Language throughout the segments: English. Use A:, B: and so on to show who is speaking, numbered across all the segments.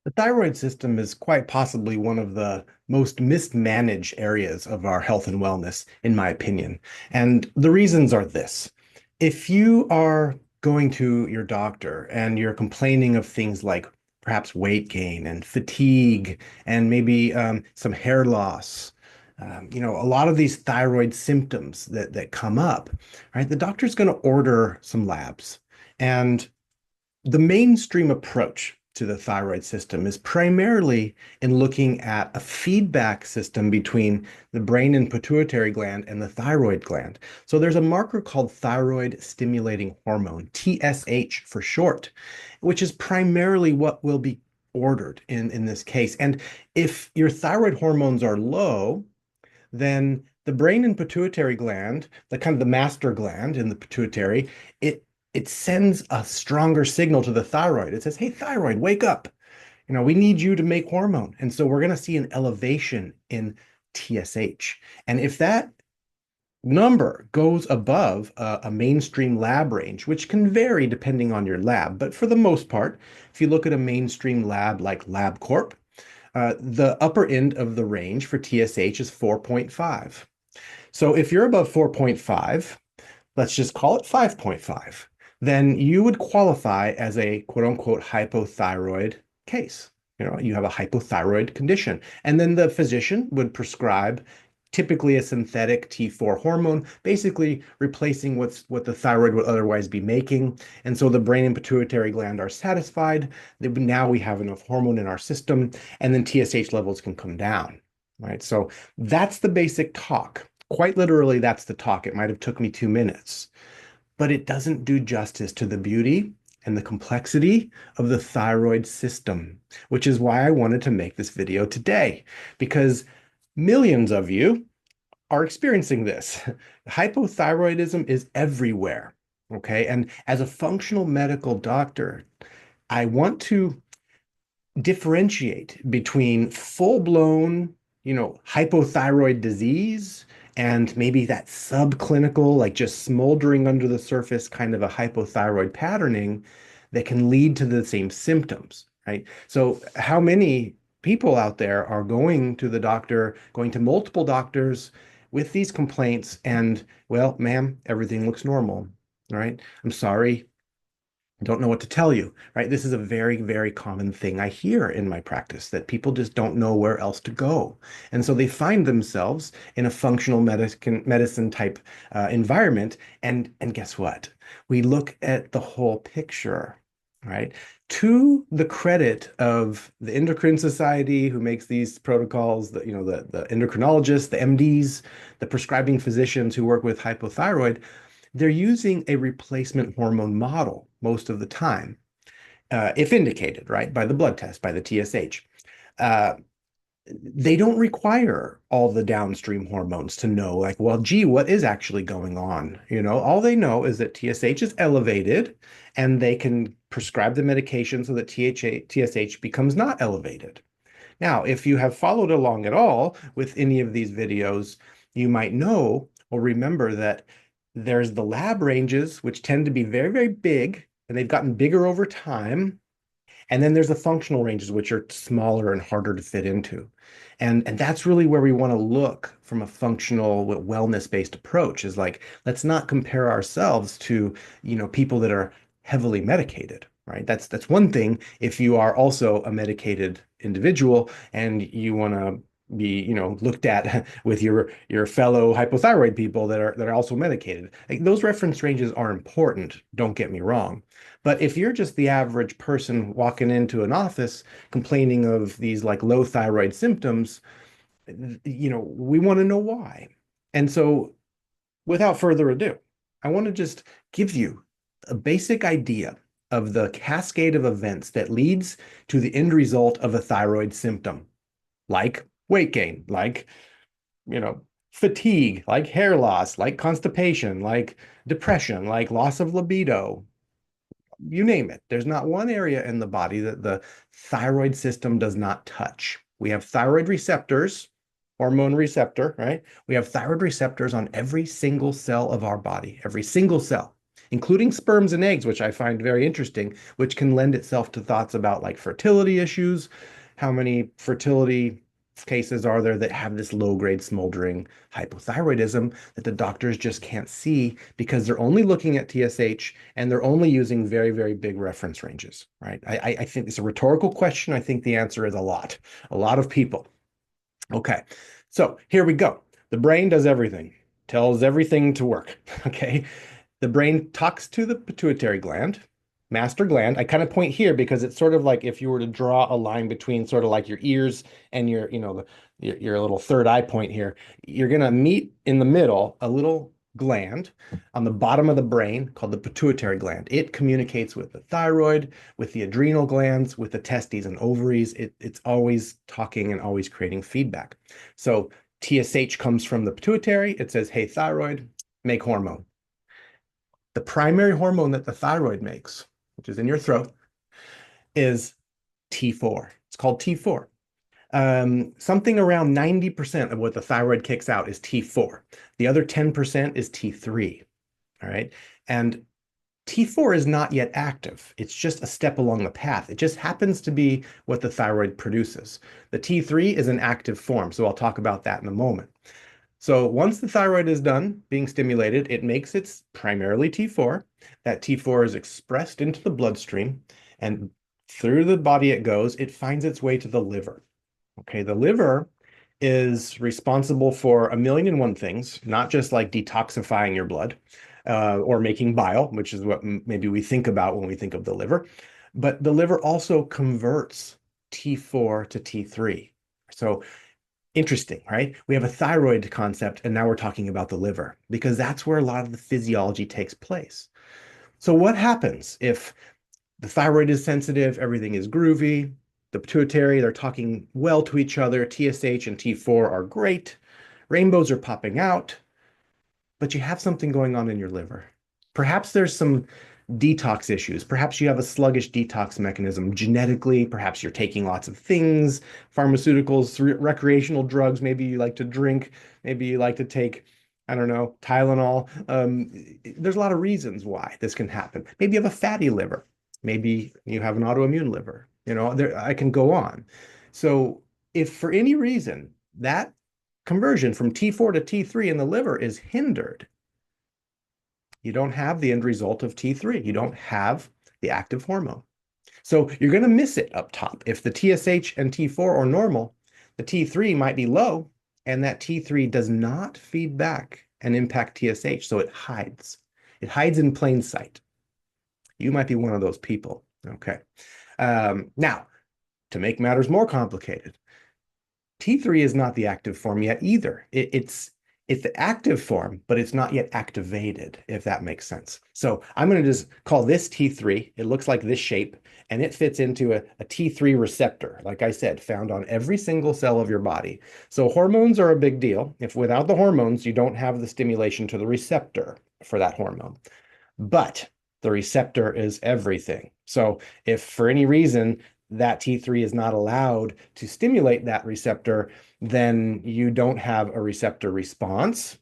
A: The thyroid system is quite possibly one of the most mismanaged areas of our health and wellness, in my opinion. And the reasons are this. If you are going to your doctor and you're complaining of things like perhaps weight gain and fatigue and maybe some hair loss, a lot of these thyroid symptoms that come up, right? The doctor's going to order some labs. And the mainstream approach to the thyroid system is primarily in looking at a feedback system between the brain and pituitary gland and the thyroid gland. So there's a marker called thyroid stimulating hormone, TSH for short, which is primarily what will be ordered in this case. And if your thyroid hormones are low, then the brain and pituitary gland, the kind of the master gland in the pituitary, it it sends a stronger signal to the thyroid. It says, "Hey, thyroid, wake up. We need you to make hormone." And so we're going to see an elevation in TSH. And if that number goes above a mainstream lab range, which can vary depending on your lab, but for the most part, if you look at a mainstream lab like LabCorp, the upper end of the range for TSH is 4.5. So if you're above 4.5, let's just call it 5.5, then you would qualify as a quote unquote hypothyroid case. You have a hypothyroid condition. And then the physician would prescribe typically a synthetic T4 hormone, basically replacing what the thyroid would otherwise be making. And so the brain and pituitary gland are satisfied. Now we have enough hormone in our system, and then TSH levels can come down. Right. So that's the basic talk. Quite literally, that's the talk. It might have took me 2 minutes, but it doesn't do justice to the beauty and the complexity of the thyroid system, which is why I wanted to make this video today, because millions of you are experiencing this. Hypothyroidism is everywhere. Okay. And as a functional medical doctor, I want to differentiate between full-blown, hypothyroid disease and maybe that subclinical, like just smoldering under the surface kind of a hypothyroid patterning that can lead to the same symptoms, right? So how many people out there are going to the doctor, going to multiple doctors with these complaints and, well, ma'am, everything looks normal, right? I'm sorry, don't know what to tell you, right? This is a very, very common thing I hear in my practice that people just don't know where else to go. And so they find themselves in a functional medicine type environment. And guess what? We look at the whole picture, right? To the credit of the Endocrine Society who makes these protocols, the endocrinologists, the MDs, the prescribing physicians who work with hypothyroid, they're using a replacement hormone model most of the time, if indicated, right, by the blood test, by the TSH. Uh, they don't require all the downstream hormones to know, like, well, gee, what is actually going on? All they know is that TSH is elevated, and they can prescribe the medication so that TSH becomes not elevated. Now, if you have followed along at all with any of these videos, you might know or remember that there's the lab ranges, which tend to be very, very big, and they've gotten bigger over time. And then there's the functional ranges, which are smaller and harder to fit into. And that's really where we want to look from a functional wellness-based approach, is like, let's not compare ourselves to, people that are heavily medicated, right? That's one thing if you are also a medicated individual and you want to be, looked at with your fellow hypothyroid people that are also medicated. Like, those reference ranges are important, don't get me wrong. But if you're just the average person walking into an office complaining of these like low thyroid symptoms, we want to know why. And so, without further ado, I want to just give you a basic idea of the cascade of events that leads to the end result of a thyroid symptom, like weight gain, like, you know, fatigue, like hair loss, like constipation, like depression, like loss of libido, you name it. There's not one area in the body that the thyroid system does not touch. We have thyroid receptors, hormone receptor, right? We have thyroid receptors on every single cell of our body, every single cell. including sperms and eggs, which I find very interesting, which can lend itself to thoughts about like fertility issues. How many fertility cases are there that have this low-grade smoldering hypothyroidism that the doctors just can't see because they're only looking at TSH and they're only using very, very big reference ranges, right? I think it's a rhetorical question. I think the answer is a lot of people. Okay, so here we go. The brain does everything, tells everything to work. Okay, the brain talks to the pituitary gland, master gland. I kind of point here because it's sort of like if you were to draw a line between sort of like your ears and your, your little third eye point here, you're going to meet in the middle a little gland on the bottom of the brain called the pituitary gland. It communicates with the thyroid, with the adrenal glands, with the testes and ovaries. It's always talking and always creating feedback. So TSH comes from the pituitary. It says, hey, thyroid, make hormone. The primary hormone that the thyroid makes, which is in your throat, is T4. It's called T4. Something around 90% of what the thyroid kicks out is T4. The other 10% is T3. All right. And T4 is not yet active. It's just a step along the path. It just happens to be what the thyroid produces. The T3 is an active form. So I'll talk about that in a moment. So once the thyroid is done being stimulated, it makes its primarily T4. That T4 is expressed into the bloodstream, and through the body it goes. It finds its way to the liver. Okay, the liver is responsible for a million and one things, not just like detoxifying your blood or making bile, which is what maybe we think about when we think of the liver. But the liver also converts T4 to T3. So interesting, right? We have a thyroid concept, and now we're talking about the liver because that's where a lot of the physiology takes place. So what happens if the thyroid is sensitive, everything is groovy, the pituitary, they're talking well to each other, TSH and T4 are great, rainbows are popping out, but you have something going on in your liver. Perhaps there's some detox issues. Perhaps you have a sluggish detox mechanism genetically. Perhaps you're taking lots of things, pharmaceuticals, recreational drugs. Maybe you like to drink. Maybe you like to take, I don't know, Tylenol. There's a lot of reasons why this can happen. Maybe you have a fatty liver. Maybe you have an autoimmune liver. I can go on. So if for any reason that conversion from T4 to T3 in the liver is hindered, you don't have the end result of T3. You don't have the active hormone. So you're going to miss it up top. If the TSH and T4 are normal, the T3 might be low, and that T3 does not feed back and impact TSH, so it hides. It hides in plain sight. You might be one of those people. Okay. Now, to make matters more complicated, T3 is not the active form yet either. It's the active form, but it's not yet activated, if that makes sense. So I'm going to just call this T3. It looks like this shape, and it fits into a T3 receptor, like I said, found on every single cell of your body. So hormones are a big deal. If without the hormones, you don't have the stimulation to the receptor for that hormone. But the receptor is everything. So if for any reason that T3 is not allowed to stimulate that receptor, then you don't have a receptor response.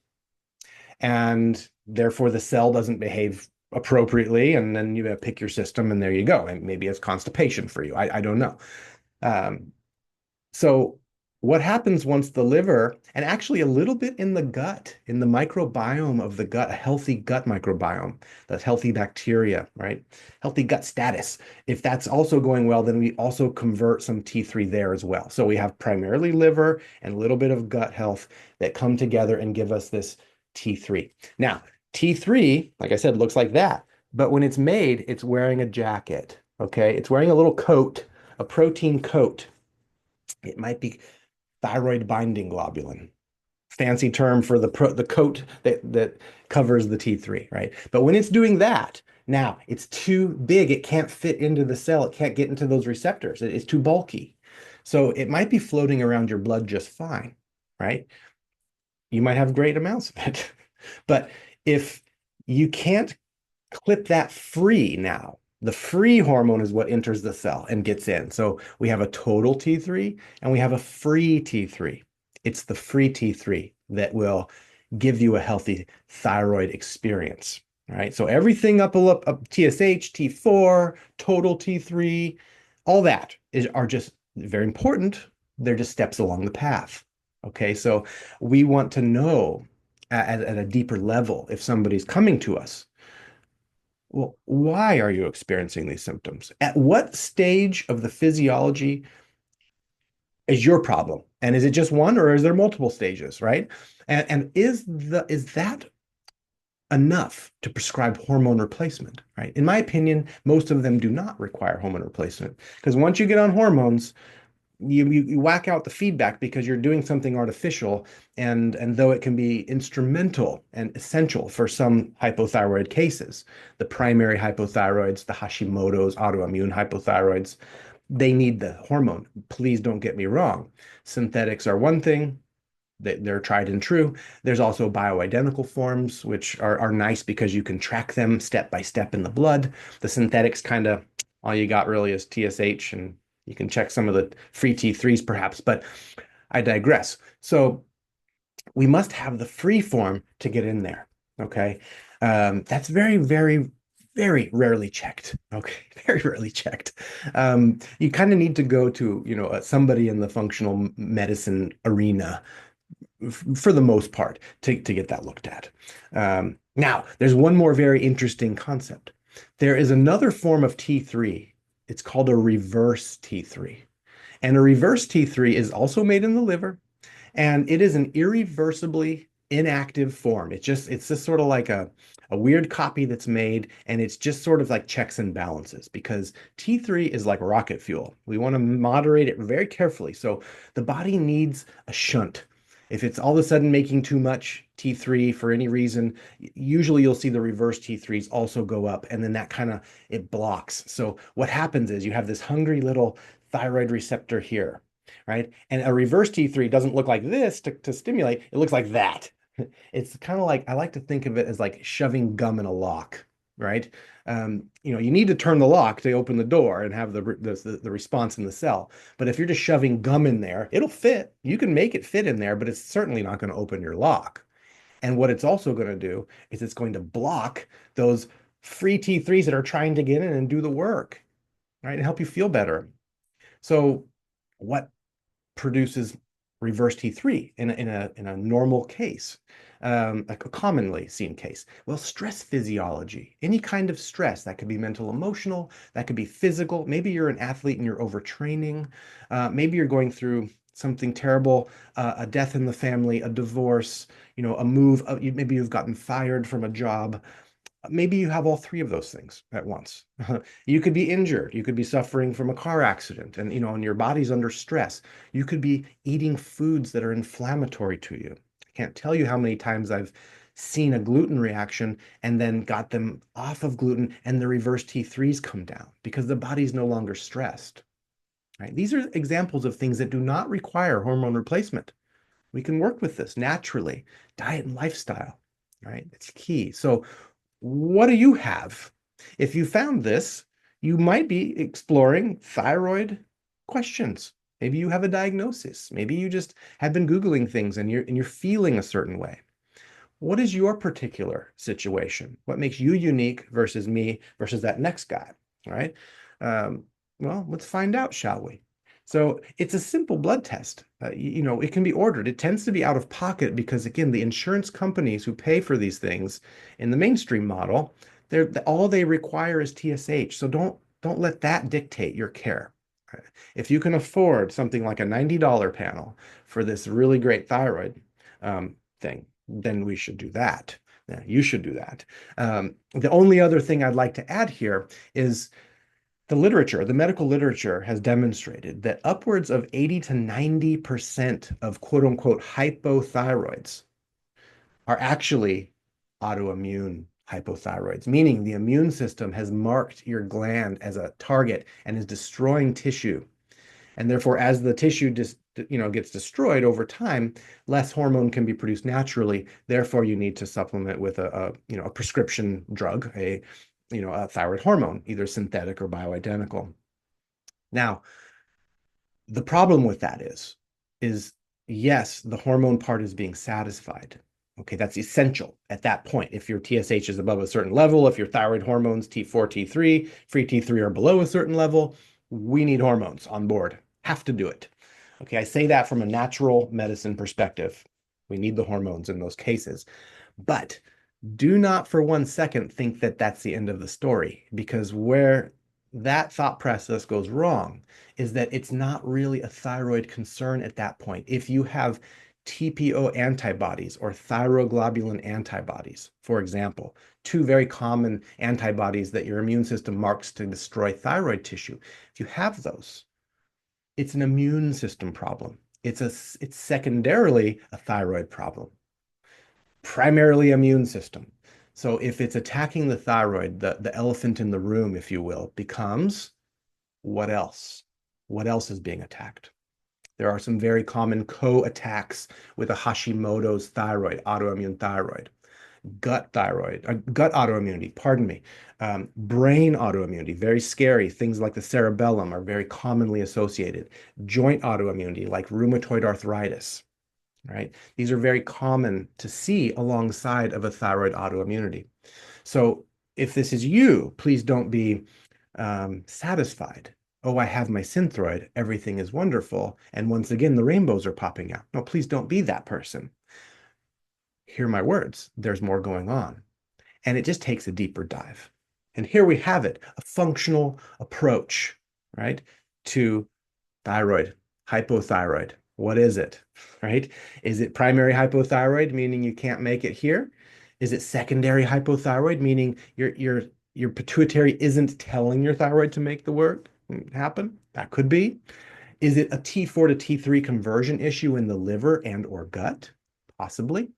A: And therefore, the cell doesn't behave appropriately. And then you pick your system, and there you go. And maybe it's constipation for you. I don't know. So what happens once the liver, and actually a little bit in the gut, in the microbiome of the gut, a healthy gut microbiome, that's healthy bacteria, right? Healthy gut status. If that's also going well, then we also convert some T3 there as well. So we have primarily liver and a little bit of gut health that come together and give us this T3. Now, T3, like I said, looks like that. But when it's made, it's wearing a jacket, okay? It's wearing a little coat, a protein coat. It might be thyroid binding globulin, fancy term for the coat that covers the T3, right? But when it's doing that, now it's too big. It can't fit into the cell. It can't get into those receptors. It's too bulky. So it might be floating around your blood just fine, right? You might have great amounts of it. But if you can't clip that free now, the free hormone is what enters the cell and gets in. So we have a total T3 and we have a free T3. It's the free T3 that will give you a healthy thyroid experience. right? So everything up TSH, T4, total T3, all that are just very important. They're just steps along the path. Okay, so we want to know at a deeper level if somebody's coming to us. Well, why are you experiencing these symptoms? At what stage of the physiology is your problem? And is it just one or is there multiple stages, right? And is that enough to prescribe hormone replacement, right? In my opinion, most of them do not require hormone replacement because once you get on hormones, you whack out the feedback because you're doing something artificial, and though it can be instrumental and essential for some hypothyroid cases, the primary hypothyroids, the Hashimoto's, autoimmune hypothyroids, they need the hormone. Please don't get me wrong. Synthetics are one thing, they're tried and true. There's also bioidentical forms, which are nice because you can track them step by step in the blood. The synthetics kind of all you got really is TSH, and you can check some of the free T3s perhaps, but I digress. So we must have the free form to get in there. Okay. That's very, very, very rarely checked. Okay. Very rarely checked. You kind of need to go to, somebody in the functional medicine arena for the most part to get that looked at. Now, there's one more very interesting concept. There is another form of T3. It's called a reverse T3. And a reverse T3 is also made in the liver, and it is an irreversibly inactive form. It's just sort of like a weird copy that's made, and it's just sort of like checks and balances because T3 is like rocket fuel. We want to moderate it very carefully. So the body needs a shunt. If it's all of a sudden making too much T3 for any reason, usually you'll see the reverse T3s also go up, and then that kind of it blocks. So what happens is you have this hungry little thyroid receptor here, right? And a reverse T3 doesn't look like this to stimulate, it looks like that. It's kind of like I like to think of it as like shoving gum in a lock, right? You need to turn the lock to open the door and have the response in the cell. But if you're just shoving gum in there, it'll fit. You can make it fit in there, but it's certainly not going to open your lock. And what it's also going to do is it's going to block those free T3s that are trying to get in and do the work, right? And help you feel better. So, what produces reverse T3 in a normal case, a commonly seen case? Well, stress physiology, any kind of stress that could be mental, emotional, that could be physical. Maybe you're an athlete and you're overtraining. Maybe you're going through something terrible, a death in the family, a divorce, a move. Maybe you've gotten fired from a job. Maybe you have all three of those things at once. You could be injured. You could be suffering from a car accident and your body's under stress. You could be eating foods that are inflammatory to you. I can't tell you how many times I've seen a gluten reaction and then got them off of gluten and the reverse T3s come down because the body's no longer stressed, right? These are examples of things that do not require hormone replacement. We can work with this naturally. Diet and lifestyle, right? It's key. So what do you have? If you found this, you might be exploring thyroid questions. Maybe you have a diagnosis. Maybe you just have been Googling things and you're feeling a certain way. What is your particular situation? What makes you unique versus me versus that next guy? All right. Um, well, let's find out, shall we? So it's a simple blood test. It can be ordered. It tends to be out of pocket because, again, the insurance companies who pay for these things in the mainstream model, all they require is TSH. So don't let that dictate your care. If you can afford something like a $90 panel for this really great thyroid thing, then we should do that. Yeah, you should do that. The only other thing I'd like to add here is the medical literature has demonstrated that upwards of 80 to 90% of quote unquote hypothyroids are actually autoimmune hypothyroids, meaning the immune system has marked your gland as a target and is destroying tissue. And therefore, as the tissue gets destroyed over time, less hormone can be produced naturally. Therefore, you need to supplement with a prescription drug, a thyroid hormone, either synthetic or bioidentical. Now, the problem with that is yes, the hormone part is being satisfied, Okay, that's essential at that point. If your TSH is above a certain level, if your thyroid hormones T4, T3, free T3 are below a certain level, we need hormones on board. Have to do it. Okay, I say that from a natural medicine perspective. We need the hormones in those cases. But do not for 1 second think that that's the end of the story, because where that thought process goes wrong is that it's not really a thyroid concern at that point. If you have TPO antibodies or thyroglobulin antibodies, for example, two very common antibodies that your immune system marks to destroy thyroid tissue. If you have those, it's an immune system problem. It's secondarily a thyroid problem, primarily immune system. So if it's attacking the thyroid, the elephant in the room, if you will, becomes what else? What else is being attacked? There are some very common co-attacks with a Hashimoto's thyroid, autoimmune thyroid, gut autoimmunity, pardon me, brain autoimmunity, very scary. Things like the cerebellum are very commonly associated. Joint autoimmunity, like rheumatoid arthritis, right? These are very common to see alongside of a thyroid autoimmunity. So if this is you, please don't be satisfied. Oh, I have my synthroid. Everything is wonderful. And once again, the rainbows are popping out. No, please don't be that person. Hear my words. There's more going on. And it just takes a deeper dive. And here we have it, a functional approach, right, to thyroid, hypothyroid. What is it, right? Is it primary hypothyroid, meaning you can't make it here? Is it secondary hypothyroid, meaning your pituitary isn't telling your thyroid to make the work happen? That could be. Is it a T4 to T3 conversion issue in the liver and or gut? Possibly.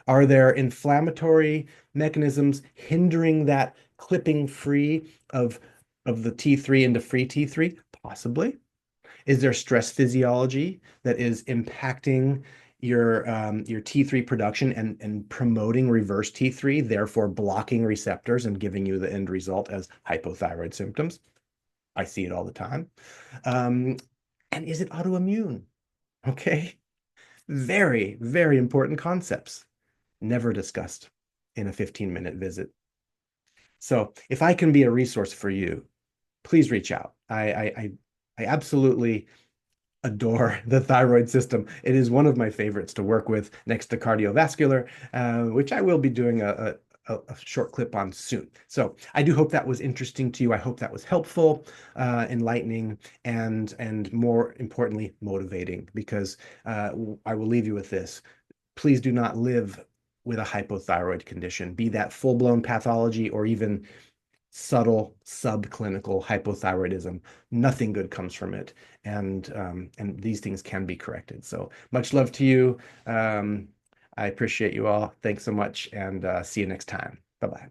A: Are there inflammatory mechanisms hindering that clipping free of the T3 into free T3? Possibly. Is there stress physiology that is impacting your T3 production and promoting reverse T3, therefore blocking receptors and giving you the end result as hypothyroid symptoms? I see it all the time. Um, and is it autoimmune? Okay. Very, very important concepts. Never discussed in a 15-minute visit. So if I can be a resource for you, please reach out. I absolutely adore the thyroid system. It is one of my favorites to work with next to cardiovascular, which I will be doing a short clip on soon. So I do hope that was interesting to you. I hope that was helpful, enlightening, and more importantly, motivating, because I will leave you with this. Please do not live with a hypothyroid condition, be that full-blown pathology or even subtle subclinical hypothyroidism. Nothing good comes from it, and these things can be corrected. So much love to you. I appreciate you all. Thanks so much, and see you next time. Bye bye.